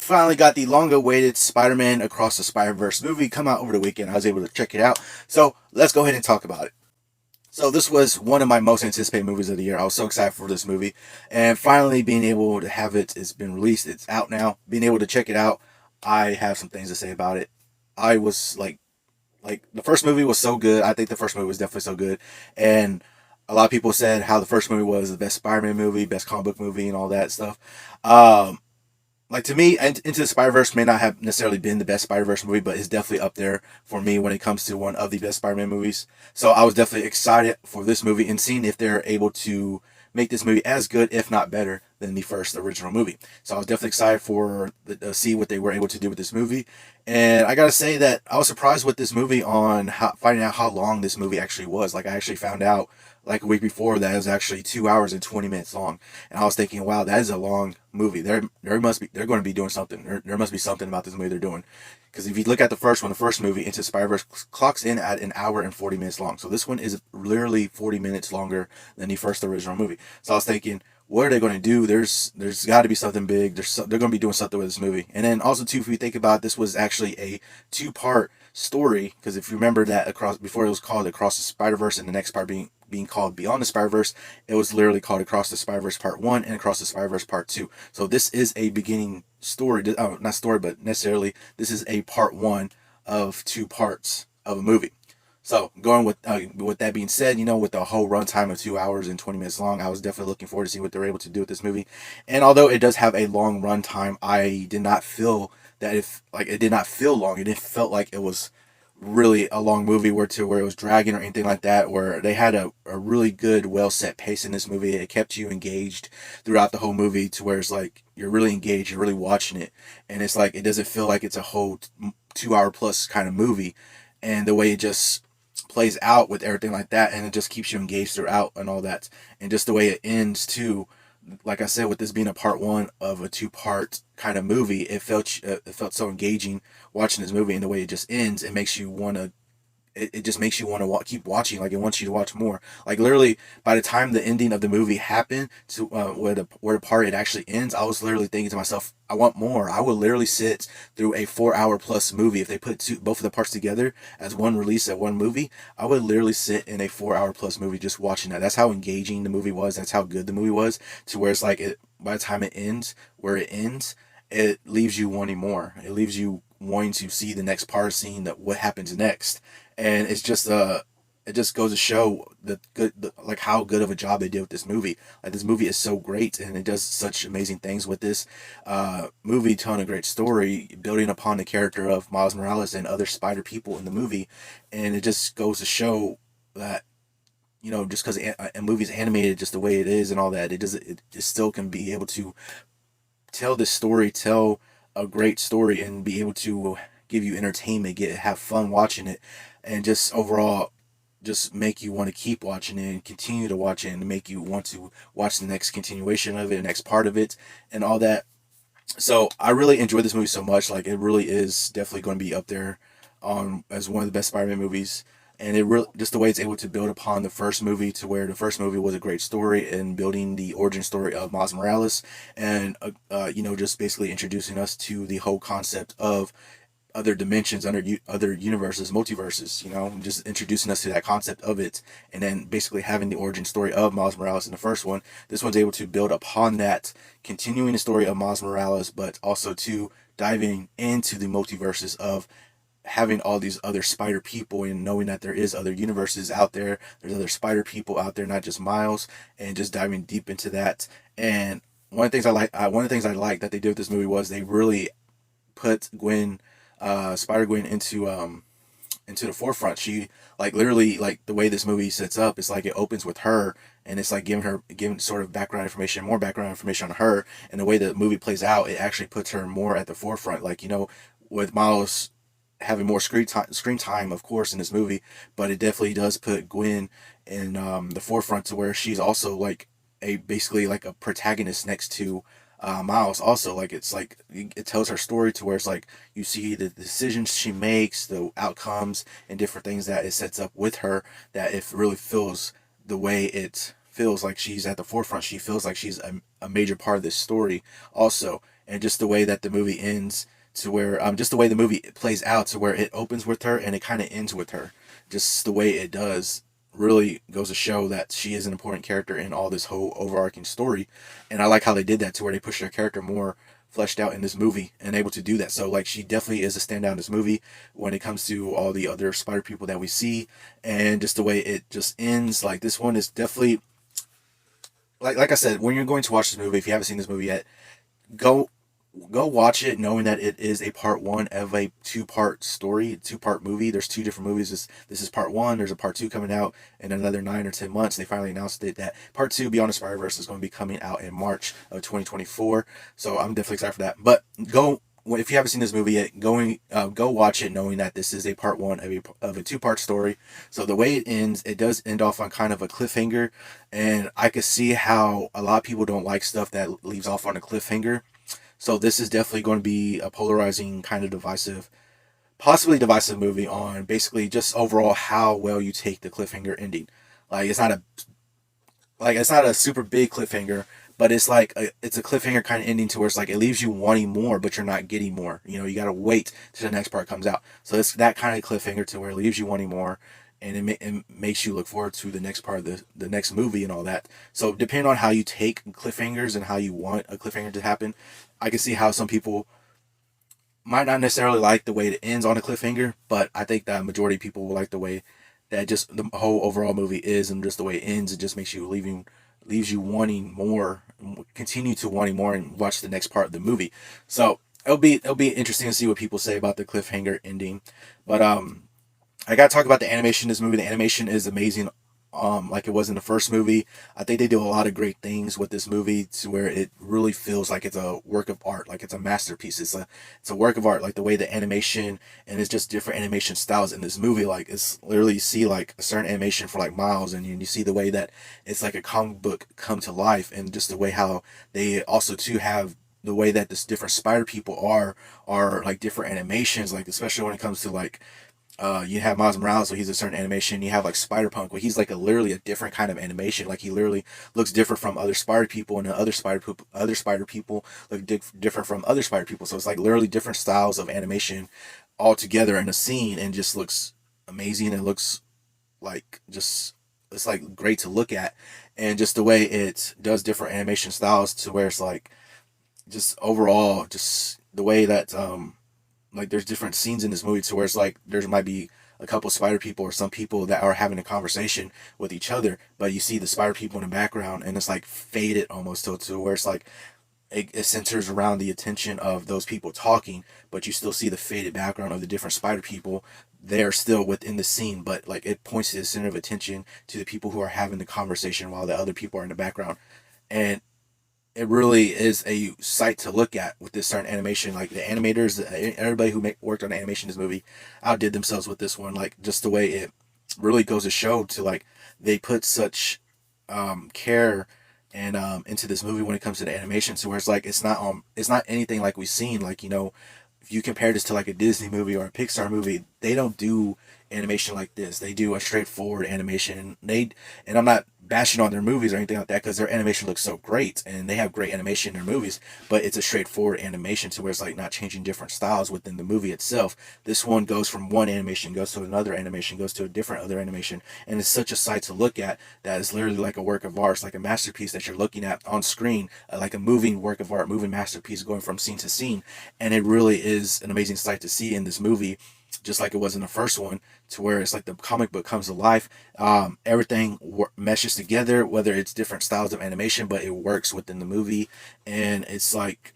finally got the long-awaited Spider-Man Across the Spider-Verse movie come out over the weekend. I was able to check it out. So let's go ahead and talk about it. So this was one of my most anticipated movies of the year. I was so excited for this movie, and finally being able to have it, it's been released. It's out now. Being able to check it out, I have some things to say about it. I was like the first movie was so good. I think the first movie was definitely so good, and a lot of people said how the first movie was the best Spider-Man movie, best comic book movie, and all that stuff. Um, like to me, Into the Spider Verse may not have necessarily been the best Spider Verse movie, but it's definitely up there for me when it comes to one of the best Spider Man movies. So I was definitely excited for this movie and seeing if they're able to make this movie as good, if not better, than the first original movie. So I was definitely excited for see what they were able to do with this movie. And I gotta say that I was surprised with this movie on finding out how long this movie actually was. Like I actually found out like a week before that it was actually 2 hours and 20 minutes long. And I was thinking, wow, that is a long movie. They're going to be doing something. There must be something about this movie they're doing. Because if you look at the first one, the first movie, Into Spider-Verse, clocks in at an hour and 40 minutes long. So this one is literally 40 minutes longer than the first original movie. So I was thinking, what are they going to do? There's got to be something big. They're going to be doing something with this movie. And then also too, if we think about it, this was actually a two-part story. Because if you remember that across before it was called Across the Spider-Verse, and the next part being called Beyond the Spider-Verse, it was literally called Across the Spider-Verse Part 1 and Across the Spider-Verse Part 2. So this is a beginning story, not story, but necessarily this is a part 1 of two parts of a movie. So going with that being said, with the whole runtime of 2 hours and 20 minutes long, I was definitely looking forward to see what they were able to do with this movie. And although it does have a long runtime, I did not feel that if like it did not feel long. It felt like it was really a long movie where it was dragging or anything like that, where they had a really good well set pace in this movie. It kept you engaged throughout the whole movie to where it's like you're really engaged, you're really watching it, and it's like it doesn't feel like it's a whole 2 hour plus kind of movie. And the way it just plays out with everything like that, and it just keeps you engaged throughout and all that, and just the way it ends too, like I said, with this being a part 1 of a two-part kind of movie, it felt so engaging watching this movie, and the way it just ends, it makes you want to. It just makes you want to keep watching. Like it wants you to watch more. Like literally, by the time the ending of the movie happened to where the part it actually ends, I was literally thinking to myself, I want more. I would literally sit through a 4 hour plus movie if they put both of the parts together as one release at one movie. I would literally sit in a 4 hour plus movie just watching that. That's how engaging the movie was. That's how good the movie was. To where it's like by the time it ends, where it ends, it leaves you wanting more. It leaves you wanting to see the next part, seeing that what happens next, and it just goes to show like how good of a job they did with this movie. Like this movie is so great, and it does such amazing things with this movie, telling a great story, building upon the character of Miles Morales and other Spider people in the movie, and it just goes to show that just because a movie is animated just the way it is and all that, it still can be able to tell this story, tell a great story, and be able to give you entertainment, have fun watching it, and just overall just make you want to keep watching it and continue to watch it and make you want to watch the next continuation of it, the next part of it, and all that. So I really enjoyed this movie so much. Like it really is definitely going to be up there as one of the best Spider-Man movies. And it really just the way it's able to build upon the first movie, to where the first movie was a great story and building the origin story of Miles Morales, and just basically introducing us to the whole concept of other dimensions, under other universes, multiverses. Just introducing us to that concept of it, and then basically having the origin story of Miles Morales in the first one. This one's able to build upon that, continuing the story of Miles Morales, but also to diving into the multiverses of having all these other spider people, and knowing that there is other universes out there, there's other spider people out there, not just Miles, and just diving deep into that. And one of the things I like that they did with this movie was they really put Spider Gwen into the forefront. She like literally like the way this movie sets up. It's like it opens with her, and it's like giving sort of more background information on her, and the way the movie plays out, it actually puts her more at the forefront. Like with Miles having more screen time, of course, in this movie, but it definitely does put Gwen in the forefront, to where she's also like basically like a protagonist next to Miles. Also, like it's like it tells her story, to where it's like you see the decisions she makes, the outcomes, and different things that it sets up with her. That it really feels the way it feels like she's at the forefront. She feels like she's a major part of this story also. and just the way that the movie ends to where just the way the movie plays out to where it opens with her and it kind of ends with her. Just the way it does really goes to show that she is an important character in all this whole overarching story. And I like how they did that to where they pushed her character more fleshed out in this movie and able to do that. So like she definitely is a standout in this movie when it comes to all the other spider people that we see, and just the way it just ends. Like this one is definitely like I said, when you're going to watch this movie, if you haven't seen this movie yet, go watch it knowing that it is a part one of a two-part story, two-part movie. There's two different movies. This is part one. There's a part two coming out in another 9 or 10 months. They finally announced it that part two, Beyond the Spider-Verse, is going to be coming out in March of 2024. So I'm definitely excited for that. But if you haven't seen this movie yet, go watch it knowing that this is a part one of a two-part story. So the way it ends, it does end off on kind of a cliffhanger, and I could see how a lot of people don't like stuff that leaves off on a cliffhanger. So this is definitely going to be a polarizing, kind of divisive, possibly divisive movie on basically just overall how well you take the cliffhanger ending. Like it's not a super big cliffhanger, but it's a cliffhanger kind of ending to where it's like it leaves you wanting more, but you're not getting more. You know, you gotta wait till the next part comes out. So it's that kind of cliffhanger to where it leaves you wanting more, and it makes you look forward to the next part of the next movie and all that. So depending on how you take cliffhangers and how you want a cliffhanger to happen, I can see how some people might not necessarily like the way it ends on a cliffhanger, but I think that majority of people will like the way that just the whole overall movie is, and just the way it ends. It just makes you leaves you wanting more, continue to wanting more, and watch the next part of the movie. So it'll be interesting to see what people say about the cliffhanger ending. But I gotta talk about the animation in this movie. The animation is amazing. Like it was in the first movie. I think they do a lot of great things with this movie to where it really feels like it's a work of art, like it's a masterpiece. It's a work of art, like the way the animation, and it's just different animation styles in this movie. Like it's literally you see like a certain animation for like miles, and you see the way that it's like a comic book come to life, and just the way how they also too have the way that this different spider people are like different animations, like especially when it comes to like you have Miles Morales, where he's a certain animation. You have like Spider Punk, where he's like literally a different kind of animation. Like he literally looks different from other Spider people, and the other Spider people look different from other Spider people. So it's like literally different styles of animation all together in a scene, and just looks amazing. And looks like just it's like great to look at, and just the way it does different animation styles to where it's like just overall just the way that like there's different scenes in this movie to where it's like there might be a couple spider people or some people that are having a conversation with each other, but you see the spider people in the background and it's like faded almost to where it's like it centers around the attention of those people talking, but you still see the faded background of the different spider people. They're still within the scene, but like it points to the center of attention to the people who are having the conversation while the other people are in the background. And it really is a sight to look at with this certain animation. Like the animators, everybody who worked on animation in this movie outdid themselves with this one. Like just the way it really goes to show to like they put such care and into this movie when it comes to the animation. So where it's not anything like we've seen. Like if you compare this to like a Disney movie or a Pixar movie, they don't do animation like this. They do a straightforward animation. And I'm not bashing on their movies or anything like that because their animation looks so great and they have great animation in their movies, but it's a straightforward animation to where it's like not changing different styles within the movie itself. This one goes from one animation, goes to another animation, goes to a different other animation, and it's such a sight to look at that is literally like a work of art. It's like a masterpiece that you're looking at on screen, like a moving work of art, moving masterpiece going from scene to scene, and it really is an amazing sight to see in this movie, just like it was in the first one, to where it's like the comic book comes to life. Everything meshes together, whether it's different styles of animation, but it works within the movie, and it's like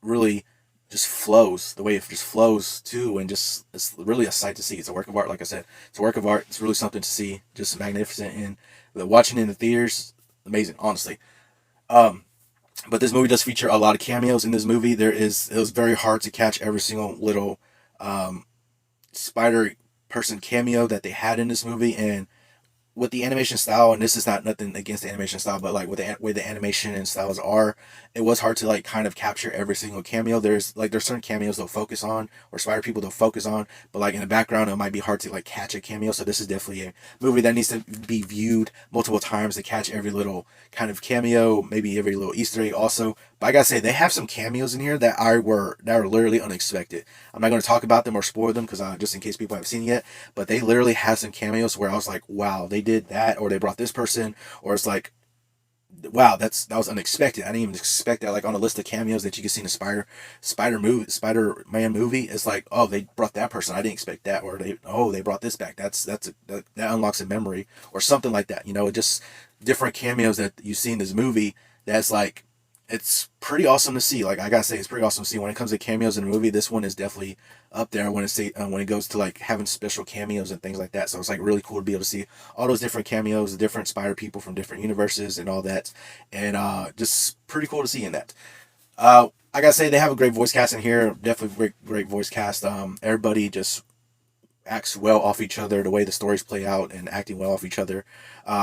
really just flows the way it just flows too, and just it's really a sight to see. It's a work of art, like I said. It's a work of art. It's really something to see, just magnificent, and watching it in the theaters, amazing, honestly. Um, but this movie does feature a lot of cameos in this movie. It was very hard to catch every single little um, Spider person cameo that they had in this movie, and with the animation style, and this is not nothing against the animation style, but like with the way the animation and styles are, it was hard to like kind of capture every single cameo. There's certain cameos they'll focus on, or Spider people they'll focus on, but like in the background it might be hard to like catch a cameo. So this is definitely a movie that needs to be viewed multiple times to catch every little kind of cameo, maybe every little Easter egg also. But I gotta say they have some cameos in here that are literally unexpected. I'm not going to talk about them or spoil them because just in case people haven't seen it yet. But they literally have some cameos where I was like, wow, they did that, or they brought this person, or it's like, wow, that was unexpected. I didn't even expect that. Like on a list of cameos that you can see in the Spider Man movie, it's like, oh, they brought that person. I didn't expect that, or they brought this back. That unlocks a memory or something like that. You know, just different cameos that you see in this movie. That's like, it's pretty awesome to see. Like I gotta say, it's pretty awesome to see when it comes to cameos in a movie. This one is definitely up there when it goes to like having special cameos and things like that. So it's like really cool to be able to see all those different cameos, the different Spider people from different universes and all that, and just pretty cool to see in that. I gotta say they have a great voice cast in here. Definitely great voice cast. Everybody just acts well off each other. The way the stories play out and acting well off each other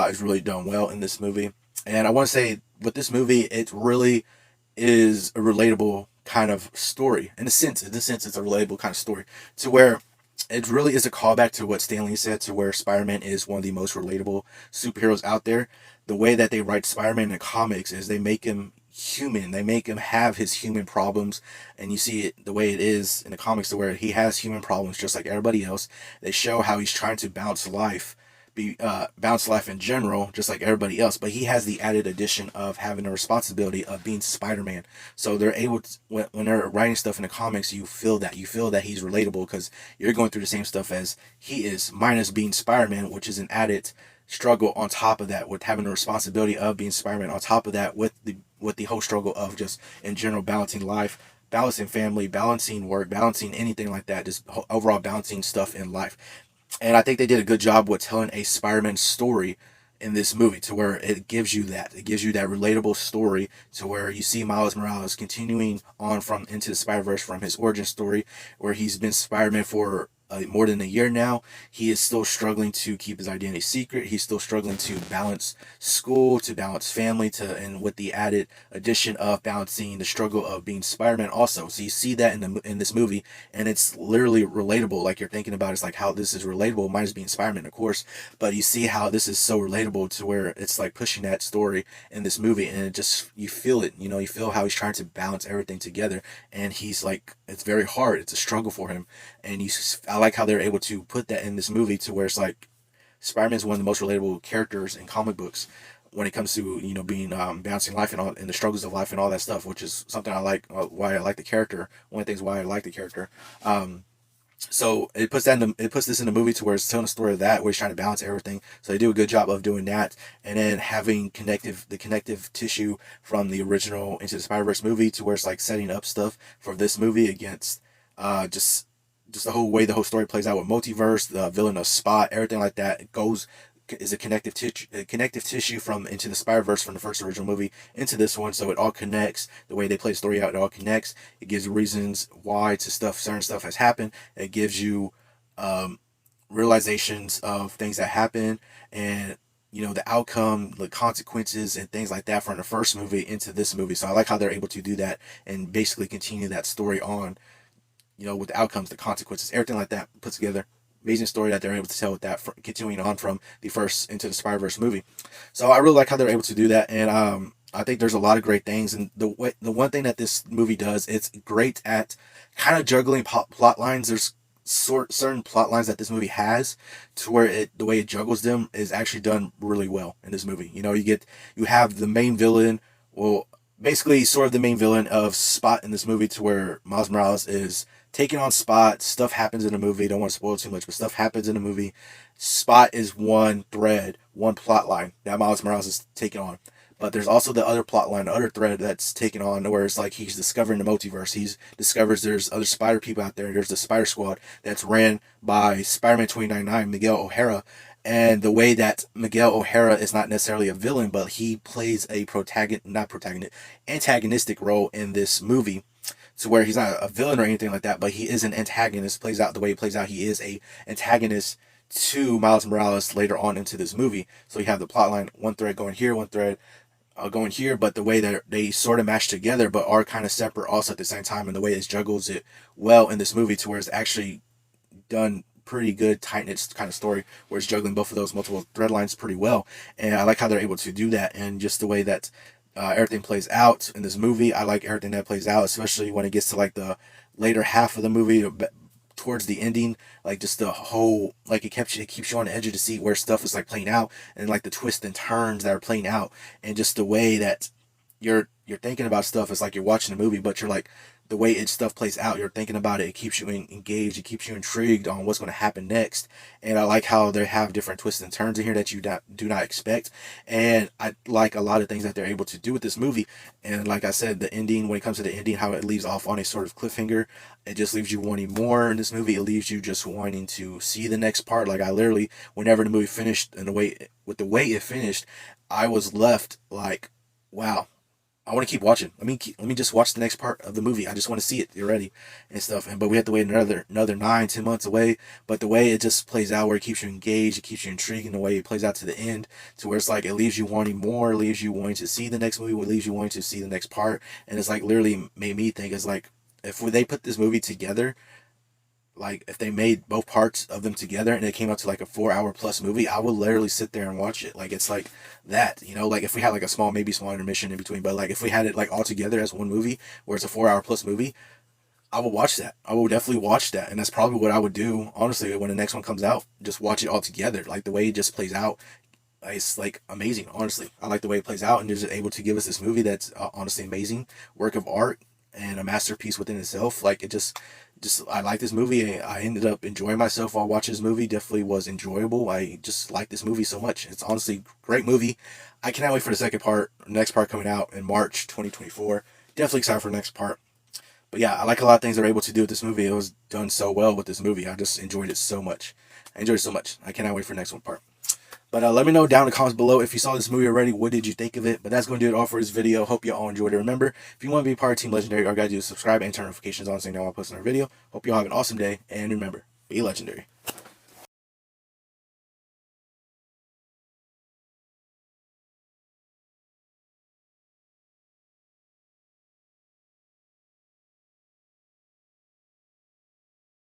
is really done well in this movie. And I want to say with this movie, it really is a relatable kind of story. In a sense, it's a relatable kind of story to where it really is a callback to what Stan Lee said, to where Spider-Man is one of the most relatable superheroes out there. The way that they write Spider-Man in the comics is they make him human. They make him have his human problems, and you see it the way it is in the comics, to where he has human problems just like everybody else. They show how he's trying to bounce life in general, just like everybody else. But he has the added addition of having the responsibility of being Spider-Man. So they're able to, when they're writing stuff in the comics, you feel that he's relatable because you're going through the same stuff as he is, minus being Spider-Man, which is an added struggle on top of that, with having the responsibility of being Spider-Man on top of that, with the whole struggle of just in general balancing life, balancing family, balancing work, balancing anything like that, just overall balancing stuff in life. And I think they did a good job with telling a Spider-Man story in this movie, to where it gives you that relatable story, to where you see Miles Morales continuing on from Into the Spider-Verse, from his origin story, where he's been Spider-Man for more than a year now. He is still struggling to keep his identity secret. He's still struggling to balance school, to balance family, and with the added addition of balancing the struggle of being Spider-Man also. So you see that in this movie, and it's literally relatable. Like you're thinking about, it's like how this is relatable, minus being Spider-Man, of course, but you see how this is so relatable, to where it's like pushing that story in this movie, and it just, you feel it. You know, you feel how he's trying to balance everything together, and he's like, it's very hard. It's a struggle for him, and I like how they're able to put that in this movie, to where it's like Spider-Man is one of the most relatable characters in comic books when it comes to, you know, being balancing life and all, and the struggles of life and all that stuff, which is something I like. Why I like the character. One of the things why I like the character. So it puts this in the movie, to where it's telling the story of that, where he's trying to balance everything. So they do a good job of doing that, and then having the connective tissue from the original Into the Spider-Verse movie, to where it's like setting up stuff for this movie against just the whole way the whole story plays out with multiverse, the villain of Spot, everything like that. It goes is a connective tissue from Into the Spider-Verse, from the first original movie into this one, so it all connects. The way they play the story out, it all connects. It gives reasons why certain stuff has happened. It gives you realizations of things that happen, and you know, the outcome, the consequences, and things like that from the first movie into this movie. So I like how they're able to do that and basically continue that story on, you know, with the outcomes, the consequences, everything like that put together. Amazing story that they're able to tell with that, continuing on from the first Into the Spider-Verse movie. So I really like how they're able to do that, and I think there's a lot of great things. And the one thing that this movie does, it's great at kind of juggling plot lines. There's certain plot lines that this movie has, to where the way it juggles them is actually done really well in this movie. You know, you have the main villain, well, basically sort of the main villain of Spot in this movie, to where Miles Morales is taking on Spot. Stuff happens in the movie. Don't want to spoil too much, but stuff happens in the movie. Spot is one thread, one plot line that Miles Morales is taking on. But there's also the other plot line, the other thread that's taken on, where it's like he's discovering the multiverse. He discovers there's other Spider people out there. There's the Spider Squad that's ran by Spider-Man 2099, Miguel O'Hara. And the way that Miguel O'Hara is not necessarily a villain, but he plays a antagonistic role in this movie, to where he's not a villain or anything like that, but he is an antagonist. Plays out the way he plays out. He is a antagonist to Miles Morales later on into this movie. So you have the plot line, one thread going here, one thread going here, but the way that they sort of mash together but are kind of separate also at the same time, and the way it juggles it well in this movie to where it's actually done pretty good, tight knit kind of story where it's juggling both of those multiple thread lines pretty well. And I like how they're able to do that, and just the way that everything plays out in this movie. I like everything that plays out, especially when it gets to like the later half of the movie, towards the ending, like just the whole, like it keeps you on the edge of the seat where stuff is like playing out, and like the twists and turns that are playing out, and just the way that you're thinking about stuff. It's like you're watching a movie, but you're like, the way it stuff plays out, you're thinking about it. It keeps you engaged. It keeps you intrigued on what's going to happen next. And I like how they have different twists and turns in here that you do not expect. And I like a lot of things that they're able to do with this movie. And like I said, the ending, when it comes to the ending, how it leaves off on a sort of cliffhanger, it just leaves you wanting more in this movie. It leaves you just wanting to see the next part. Like I literally, whenever the movie finished and the way it finished, I was left like, wow, I want to keep watching. Let me just watch the next part of the movie. I just want to see it already and stuff. And but we have to wait another 9-10 months away. But the way it just plays out, where it keeps you engaged, it keeps you intrigued, in the way it plays out to the end, to where it's like it leaves you wanting more, leaves you wanting to see the next movie, leaves you wanting to see the next part. And it's like literally made me think, it's like, if they put this movie together, like if they made both parts of them together and it came out to like a 4 hour plus movie, I would literally sit there and watch it. Like it's like that, like if we had like a small intermission in between, but like if we had it like all together as one movie where it's a 4 hour plus movie, I would watch that. I would definitely watch that. And that's probably what I would do, honestly, when the next one comes out. Just watch it all together. Like the way it just plays out, it's like amazing, honestly. I like the way it plays out, and they're just able to give us this movie that's honestly amazing work of art and a masterpiece within itself. Like it just I like this movie. I ended up enjoying myself while watching this movie. Definitely was enjoyable. I just like this movie so much. It's honestly a great movie. I cannot wait for the next part coming out in March 2024. Definitely excited for the next part. But yeah, I like a lot of things they're able to do with this movie. It was done so well with this movie. I just enjoyed it so much. I enjoyed it so much. I cannot wait for the next one part. But let me know down in the comments below if you saw this movie already. What did you think of it? But that's going to do it all for this video. Hope you all enjoyed it. Remember, if you want to be part of Team Legendary, all you got to do is subscribe and turn notifications on so you know when I post another video. Hope you all have an awesome day. And remember, be legendary.